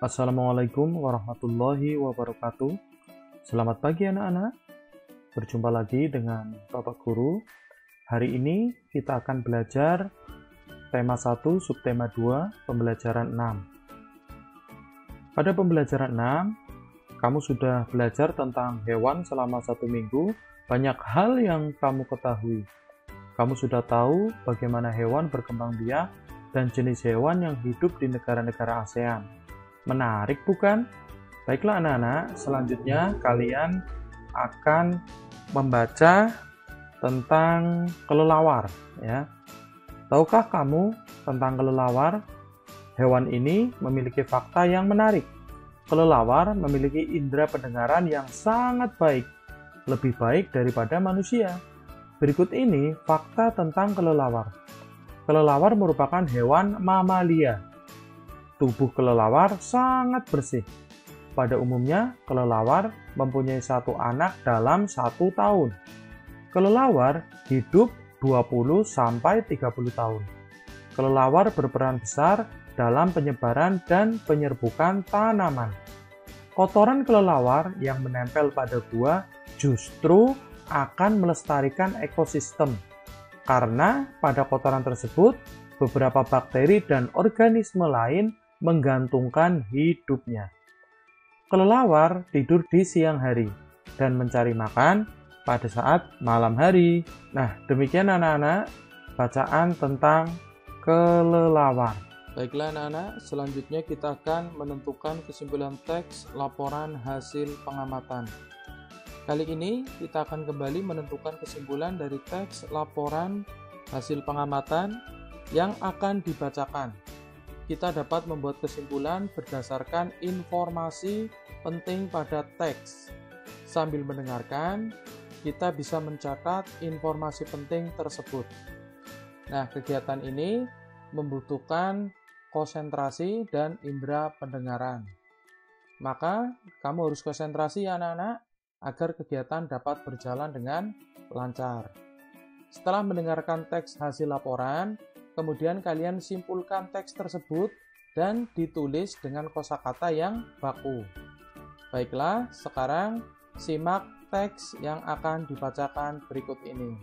Assalamualaikum warahmatullahi wabarakatuh. Selamat pagi anak-anak. Berjumpa lagi dengan Bapak Guru. Hari ini kita akan belajar tema 1, subtema 2, pembelajaran 6. Pada pembelajaran 6, kamu sudah belajar tentang hewan selama 1 minggu. Banyak hal yang kamu ketahui. Kamu sudah tahu bagaimana hewan berkembang biak dan jenis hewan yang hidup di negara-negara ASEAN. Menarik bukan? Baiklah anak-anak, selanjutnya kalian akan membaca tentang kelelawar ya. Tahukah kamu tentang kelelawar? Hewan ini memiliki fakta yang menarik. Kelelawar memiliki indera pendengaran yang sangat baik, lebih baik daripada manusia. Berikut ini fakta tentang kelelawar. Kelelawar merupakan hewan mamalia. Tubuh kelelawar sangat bersih. Pada umumnya, kelelawar mempunyai 1 anak dalam 1 tahun. Kelelawar hidup 20-30 tahun. Kelelawar berperan besar dalam penyebaran dan penyerbukan tanaman. Kotoran kelelawar yang menempel pada gua justru akan melestarikan ekosistem. Karena pada kotoran tersebut, beberapa bakteri dan organisme lain menggantungkan hidupnya. Kelelawar tidur di siang hari dan mencari makan pada saat malam hari. Nah, demikian anak-anak bacaan tentang kelelawar. Baiklah anak-anak, selanjutnya kita akan menentukan kesimpulan teks laporan hasil pengamatan. Kali ini kita akan kembali menentukan kesimpulan dari teks laporan hasil pengamatan yang akan dibacakan. Kita dapat membuat kesimpulan berdasarkan informasi penting pada teks. Sambil mendengarkan, kita bisa mencatat informasi penting tersebut. Nah, kegiatan ini membutuhkan konsentrasi dan indera pendengaran. Maka, kamu harus konsentrasi ya anak-anak, agar kegiatan dapat berjalan dengan lancar. Setelah mendengarkan teks hasil laporan, kemudian kalian simpulkan teks tersebut dan ditulis dengan kosakata yang baku. Baiklah, sekarang simak teks yang akan dibacakan berikut ini.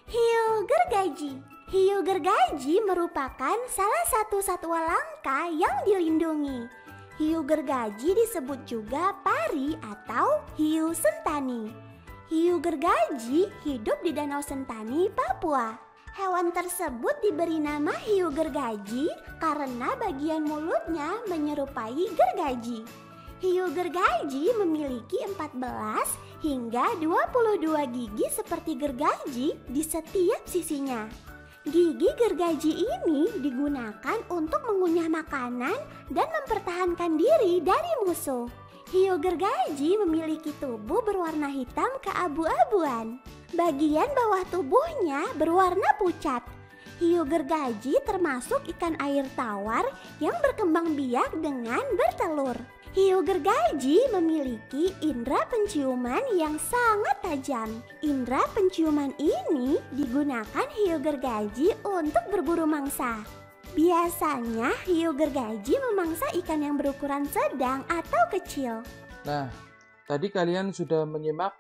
Hiu gergaji. Hiu gergaji merupakan salah satu satwa langka yang dilindungi. Hiu gergaji disebut juga pari atau hiu sentani. Hiu gergaji hidup di Danau Sentani, Papua. Hewan tersebut diberi nama hiu gergaji karena bagian mulutnya menyerupai gergaji. Hiu gergaji memiliki 14 hingga 22 gigi seperti gergaji di setiap sisinya. Gigi gergaji ini digunakan untuk mengunyah makanan dan mempertahankan diri dari musuh. Hiu gergaji memiliki tubuh berwarna hitam keabu-abuan. Bagian bawah tubuhnya berwarna pucat. Hiu gergaji termasuk ikan air tawar yang berkembang biak dengan bertelur. Hiu gergaji memiliki indera penciuman yang sangat tajam. Indera penciuman ini digunakan hiu gergaji untuk berburu mangsa. Biasanya hiu gergaji memangsa ikan yang berukuran sedang atau kecil. Nah, tadi kalian sudah menyimak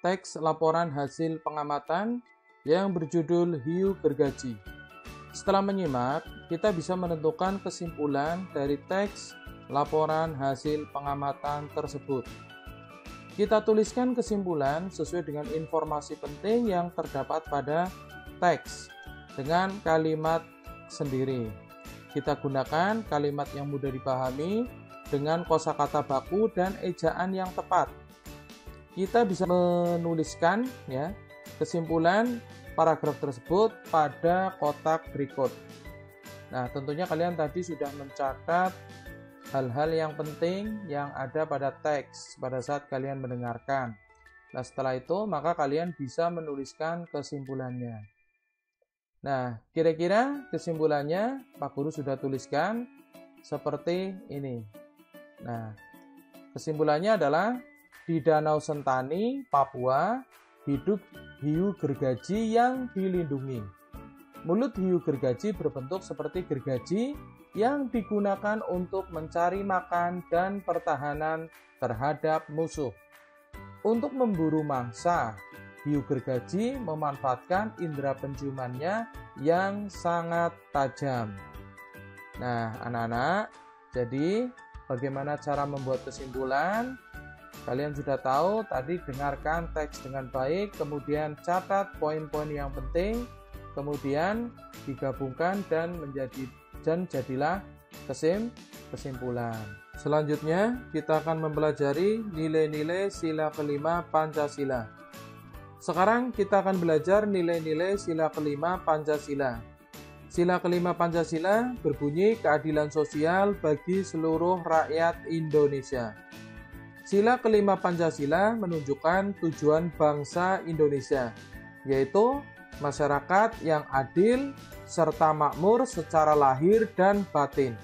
teks laporan hasil pengamatan yang berjudul hiu gergaji. Setelah menyimak, kita bisa menentukan kesimpulan dari teks laporan hasil pengamatan tersebut. Kita tuliskan kesimpulan sesuai dengan informasi penting yang terdapat pada teks dengan kalimat sendiri. Kita gunakan kalimat yang mudah dipahami dengan kosakata baku dan ejaan yang tepat. Kita bisa menuliskan ya kesimpulan paragraf tersebut pada kotak berikut. Nah, tentunya kalian tadi sudah mencatat hal-hal yang penting yang ada pada teks pada saat kalian mendengarkan. Nah, setelah itu maka kalian bisa menuliskan kesimpulannya. Nah, kira-kira kesimpulannya Pak Guru sudah tuliskan seperti ini. Nah, kesimpulannya adalah di Danau Sentani, Papua, hidup hiu gergaji yang dilindungi. Mulut hiu gergaji berbentuk seperti gergaji yang digunakan untuk mencari makan dan pertahanan terhadap musuh. Untuk memburu mangsa, hiu gergaji memanfaatkan indera penciumannya yang sangat tajam. Nah, anak-anak, jadi bagaimana cara membuat kesimpulan? Kalian sudah tahu, tadi dengarkan teks dengan baik, kemudian catat poin-poin yang penting, kemudian digabungkan dan jadilah kesimpulan. Selanjutnya kita akan mempelajari nilai-nilai sila kelima Pancasila. Sekarang kita akan belajar nilai-nilai sila kelima Pancasila. Sila kelima Pancasila berbunyi keadilan sosial bagi seluruh rakyat Indonesia. Sila kelima Pancasila menunjukkan tujuan bangsa Indonesia, yaitu masyarakat yang adil serta makmur secara lahir dan batin.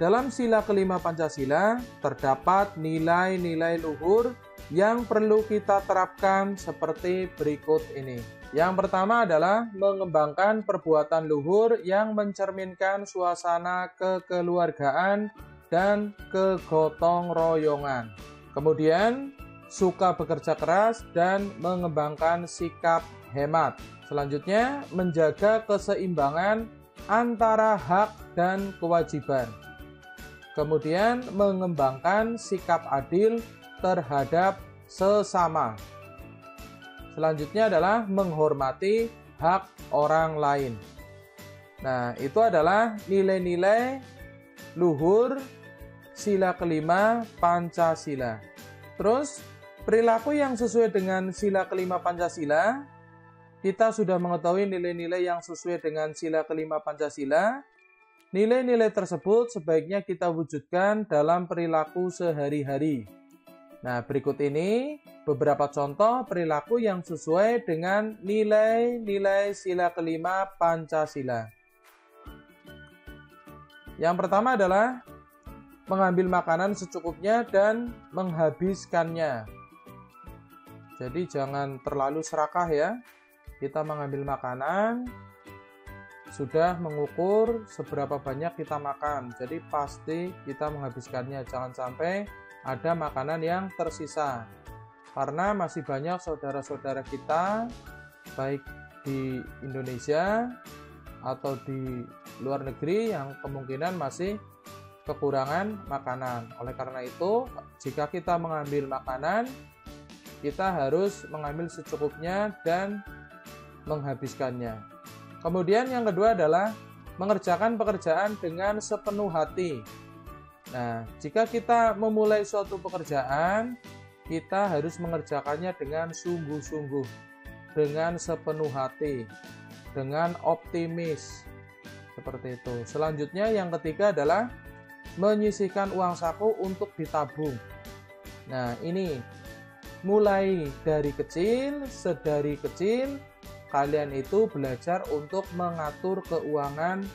Dalam sila kelima Pancasila terdapat nilai-nilai luhur yang perlu kita terapkan seperti berikut ini. Yang pertama adalah mengembangkan perbuatan luhur yang mencerminkan suasana kekeluargaan dan kegotong royongan. Kemudian, suka bekerja keras dan mengembangkan sikap hemat. Selanjutnya, menjaga keseimbangan antara hak dan kewajiban. Kemudian, mengembangkan sikap adil terhadap sesama. Selanjutnya adalah menghormati hak orang lain. Nah, itu adalah nilai-nilai luhur sila kelima Pancasila. Terus, perilaku yang sesuai dengan sila kelima Pancasila, kita sudah mengetahui nilai-nilai yang sesuai dengan sila kelima Pancasila. Nilai-nilai tersebut sebaiknya kita wujudkan dalam perilaku sehari-hari. Nah, berikut ini beberapa contoh perilaku yang sesuai dengan nilai-nilai sila kelima Pancasila. Yang pertama adalah mengambil makanan secukupnya dan menghabiskannya. Jadi jangan terlalu serakah ya. Kita mengambil makanan, sudah mengukur seberapa banyak kita makan. Jadi pasti kita menghabiskannya. Jangan sampai ada makanan yang tersisa. Karena masih banyak saudara-saudara kita, baik di Indonesia atau di luar negeri yang kemungkinan masih kekurangan makanan. Oleh karena itu, jika kita mengambil makanan, kita harus mengambil secukupnya dan menghabiskannya. Kemudian yang kedua adalah mengerjakan pekerjaan dengan sepenuh hati. Nah, jika kita memulai suatu pekerjaan, kita harus mengerjakannya dengan sungguh-sungguh, dengan sepenuh hati, dengan optimis. Seperti itu. Selanjutnya yang ketiga adalah menyisihkan uang saku untuk ditabung. Nah, ini mulai dari kecil, sedari kecil kalian itu belajar untuk mengatur keuangan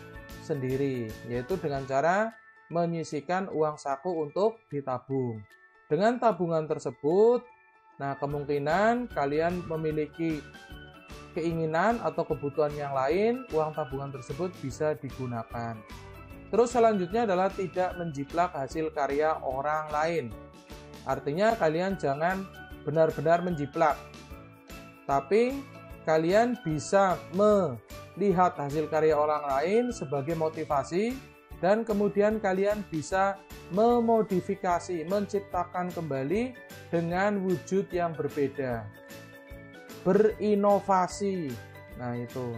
sendiri, yaitu dengan cara menyisihkan uang saku untuk ditabung. Dengan tabungan tersebut, nah kemungkinan kalian memiliki keinginan atau kebutuhan yang lain, uang tabungan tersebut bisa digunakan. Terus selanjutnya adalah tidak menjiplak hasil karya orang lain. Artinya kalian jangan benar-benar menjiplak. Tapi kalian bisa melihat hasil karya orang lain sebagai motivasi dan kemudian kalian bisa memodifikasi, menciptakan kembali dengan wujud yang berbeda. Berinovasi. Nah, itu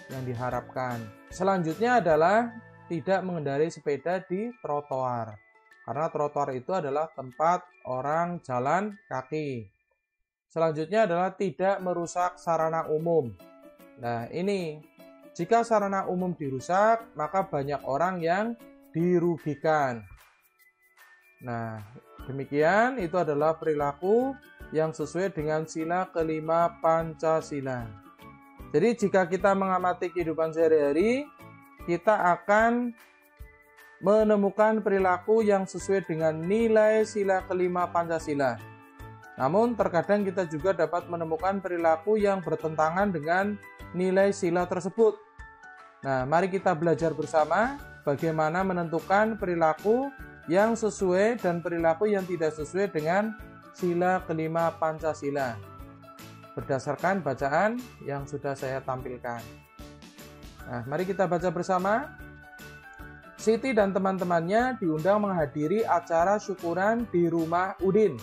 yang diharapkan. Selanjutnya adalah tidak mengendarai sepeda di trotoar. Karena trotoar itu adalah tempat orang jalan kaki. Selanjutnya adalah tidak merusak sarana umum. Nah, ini jika sarana umum dirusak, maka banyak orang yang dirugikan. Nah, demikian itu adalah perilaku yang sesuai dengan sila kelima Pancasila. Jadi jika kita mengamati kehidupan sehari-hari, kita akan menemukan perilaku yang sesuai dengan nilai sila kelima Pancasila. Namun terkadang kita juga dapat menemukan perilaku yang bertentangan dengan nilai sila tersebut. Nah, mari kita belajar bersama bagaimana menentukan perilaku yang sesuai dan perilaku yang tidak sesuai dengan sila kelima Pancasila. Berdasarkan bacaan yang sudah saya tampilkan. Nah, mari kita baca bersama. Siti dan teman-temannya diundang menghadiri acara syukuran di rumah Udin.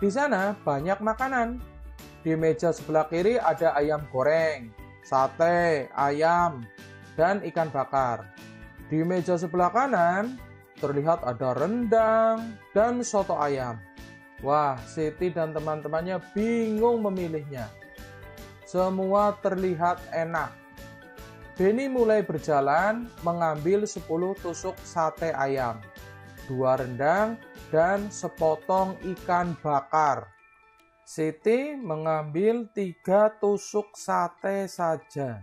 Di sana banyak makanan. Di meja sebelah kiri ada ayam goreng, sate, ayam, dan ikan bakar. Di meja sebelah kanan terlihat ada rendang dan soto ayam. Wah, Siti dan teman-temannya bingung memilihnya. Semua terlihat enak. Beni mulai berjalan mengambil 10 tusuk sate ayam, 2 rendang, dan sepotong ikan bakar. Siti mengambil 3 tusuk sate saja.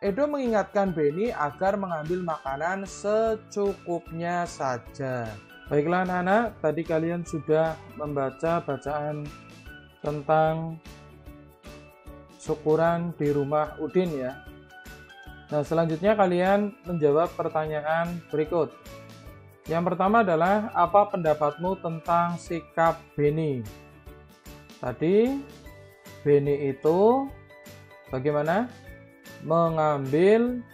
Edo mengingatkan Beni agar mengambil makanan secukupnya saja. Baiklah anak-anak, tadi kalian sudah membaca bacaan tentang syukuran di rumah Udin ya. Nah, selanjutnya kalian menjawab pertanyaan berikut. Yang pertama adalah, apa pendapatmu tentang sikap Beni? Tadi, Beni itu bagaimana? Mengambil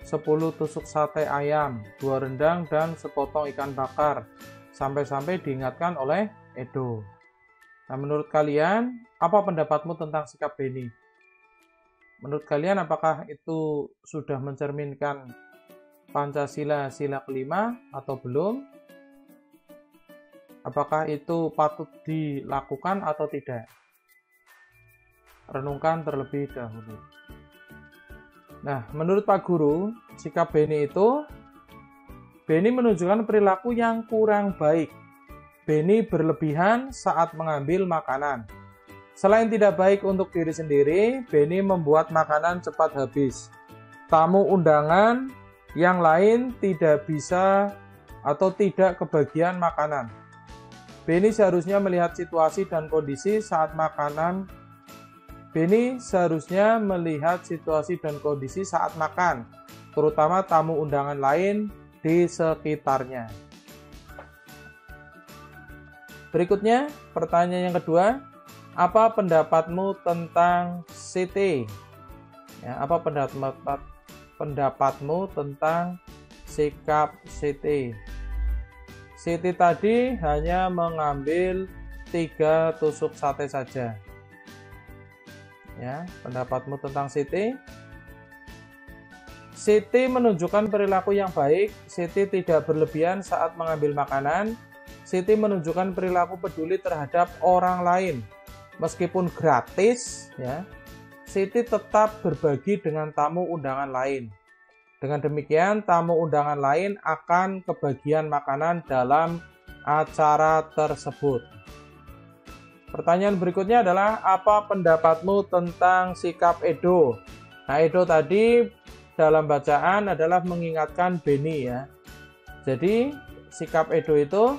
10 tusuk sate ayam, 2 rendang, dan sepotong ikan bakar. Sampai-sampai diingatkan oleh Edo. Nah, menurut kalian, apa pendapatmu tentang sikap Beni? Menurut kalian, apakah itu sudah mencerminkan Pancasila sila kelima atau belum? Apakah itu patut dilakukan atau tidak? Renungkan terlebih dahulu. Nah, menurut Pak Guru, sikap Beni itu, Beni menunjukkan perilaku yang kurang baik. Beni berlebihan saat mengambil makanan. Selain tidak baik untuk diri sendiri, Beni membuat makanan cepat habis. Tamu undangan yang lain tidak bisa atau tidak kebagian makanan. Beni seharusnya melihat situasi dan kondisi saat makan, terutama tamu undangan lain di sekitarnya. Berikutnya, pertanyaan yang kedua. Apa pendapatmu tentang Siti? Ya, apa pendapatmu tentang sikap Siti? Siti tadi hanya mengambil 3 tusuk sate saja. Ya, pendapatmu tentang Siti? Siti menunjukkan perilaku yang baik. Siti tidak berlebihan saat mengambil makanan. Siti menunjukkan perilaku peduli terhadap orang lain. Meskipun gratis, ya, Siti tetap berbagi dengan tamu undangan lain. Dengan demikian, tamu undangan lain akan kebagian makanan dalam acara tersebut. Pertanyaan berikutnya adalah, apa pendapatmu tentang sikap Edo? Nah, Edo tadi dalam bacaan adalah mengingatkan Beni ya. Jadi, sikap Edo itu,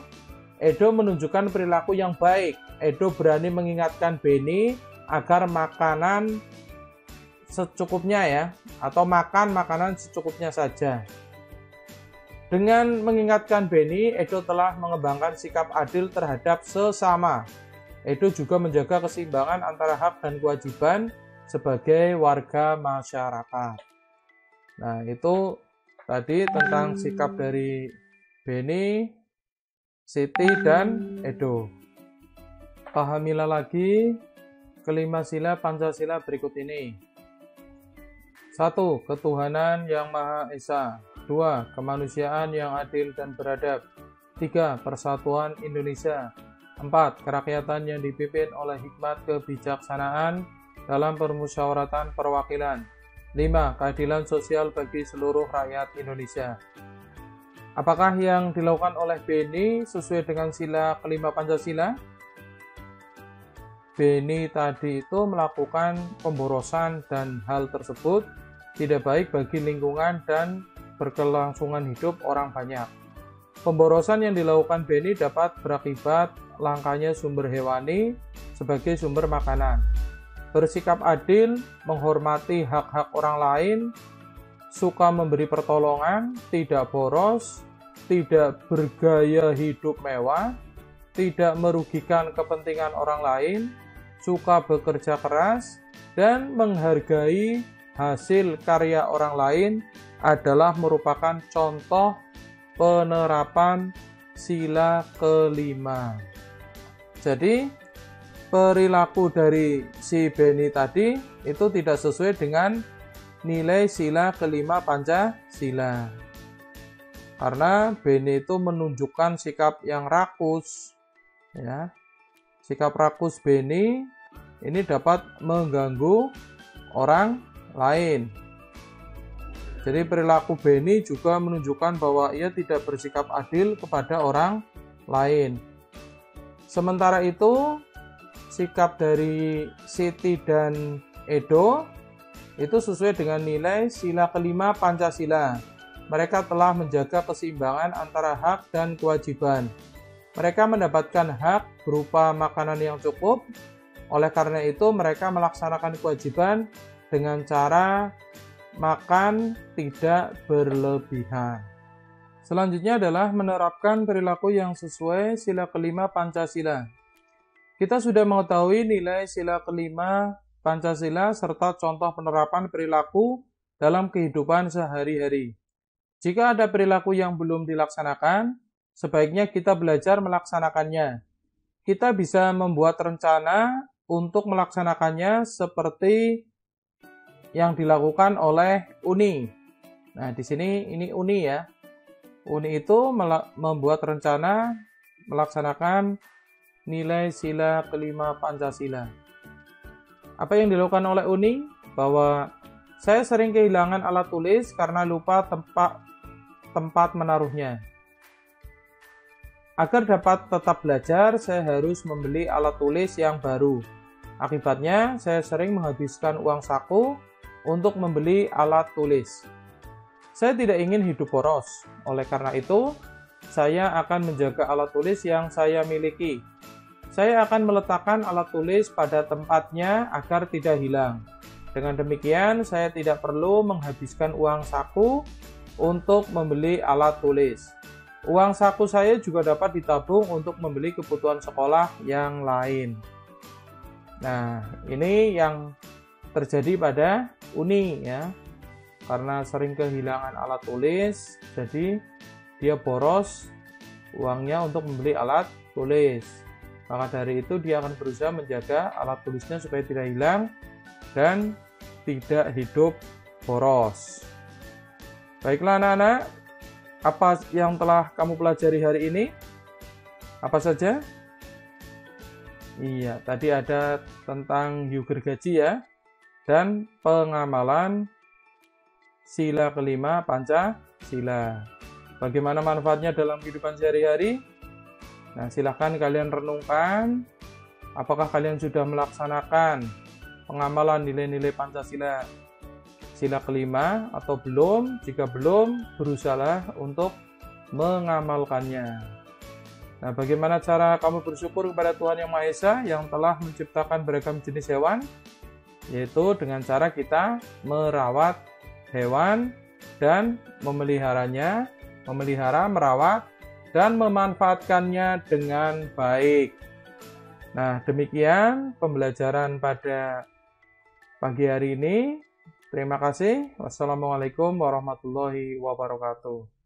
Edo menunjukkan perilaku yang baik. Edo berani mengingatkan Beni agar makanan secukupnya ya, atau makan makanan secukupnya saja. Dengan mengingatkan Beni, Edo telah mengembangkan sikap adil terhadap sesama. Edo juga menjaga keseimbangan antara hak dan kewajiban sebagai warga masyarakat. Nah, itu tadi tentang sikap dari Beni, Siti, dan Edo. Pahamilah lagi kelima sila Pancasila berikut ini. 1. Ketuhanan yang Maha Esa. 2. Kemanusiaan yang adil dan beradab. 3. Persatuan Indonesia. 4. Kerakyatan yang dipimpin oleh hikmat kebijaksanaan dalam permusyawaratan perwakilan. 5. Keadilan sosial bagi seluruh rakyat Indonesia. Apakah yang dilakukan oleh Beni sesuai dengan sila kelima Pancasila? Beni tadi itu melakukan pemborosan dan hal tersebut tidak baik bagi lingkungan dan berkelangsungan hidup orang banyak. Pemborosan yang dilakukan Beni dapat berakibat langkanya sumber hewani sebagai sumber makanan. Bersikap adil, menghormati hak-hak orang lain, suka memberi pertolongan, tidak boros, tidak bergaya hidup mewah, tidak merugikan kepentingan orang lain, suka bekerja keras, dan menghargai hasil karya orang lain adalah merupakan contoh penerapan sila kelima. Jadi, perilaku dari si Beni tadi itu tidak sesuai dengan nilai sila kelima Pancasila. Karena Beni itu menunjukkan sikap yang rakus. Ya. Sikap rakus Beni ini dapat mengganggu orang lain. Jadi perilaku Beni juga menunjukkan bahwa ia tidak bersikap adil kepada orang lain. Sementara itu, sikap dari Siti dan Edo itu sesuai dengan nilai sila kelima Pancasila. Mereka telah menjaga keseimbangan antara hak dan kewajiban. Mereka mendapatkan hak berupa makanan yang cukup. Oleh karena itu, mereka melaksanakan kewajiban dengan cara makan tidak berlebihan. Selanjutnya adalah menerapkan perilaku yang sesuai sila kelima Pancasila. Kita sudah mengetahui nilai sila kelima Pancasila serta contoh penerapan perilaku dalam kehidupan sehari-hari. Jika ada perilaku yang belum dilaksanakan, sebaiknya kita belajar melaksanakannya. Kita bisa membuat rencana untuk melaksanakannya seperti yang dilakukan oleh Uni. Nah, di sini ini Uni ya. Uni itu membuat rencana melaksanakan nilai sila kelima Pancasila. Apa yang dilakukan oleh Uni? Bahwa saya sering kehilangan alat tulis karena lupa tempat menaruhnya. Agar dapat tetap belajar, saya harus membeli alat tulis yang baru. Akibatnya, saya sering menghabiskan uang saku untuk membeli alat tulis. Saya tidak ingin hidup boros. Oleh karena itu, saya akan menjaga alat tulis yang saya miliki. Saya akan meletakkan alat tulis pada tempatnya agar tidak hilang. Dengan demikian, saya tidak perlu menghabiskan uang saku untuk membeli alat tulis. Uang saku saya juga dapat ditabung untuk membeli kebutuhan sekolah yang lain. Nah, ini yang terjadi pada Uni ya. Karena sering kehilangan alat tulis, jadi dia boros uangnya untuk membeli alat tulis. Maka dari itu dia akan berusaha menjaga alat tulisnya supaya tidak hilang dan tidak hidup boros. Baiklah anak-anak, apa yang telah kamu pelajari hari ini? Apa saja? Iya, tadi ada tentang hiu gergaji ya, dan pengamalan sila kelima Pancasila. Bagaimana manfaatnya dalam kehidupan sehari-hari? Nah, silahkan kalian renungkan. Apakah kalian sudah melaksanakan pengamalan nilai-nilai Pancasila sila kelima atau belum? Jika belum, berusahalah untuk mengamalkannya. Nah, bagaimana cara kamu bersyukur kepada Tuhan Yang Maha Esa yang telah menciptakan beragam jenis hewan? Yaitu dengan cara kita merawat hewan dan memelihara, merawat, dan memanfaatkannya dengan baik. Nah, demikian pembelajaran pada pagi hari ini. Terima kasih. Wassalamualaikum warahmatullahi wabarakatuh.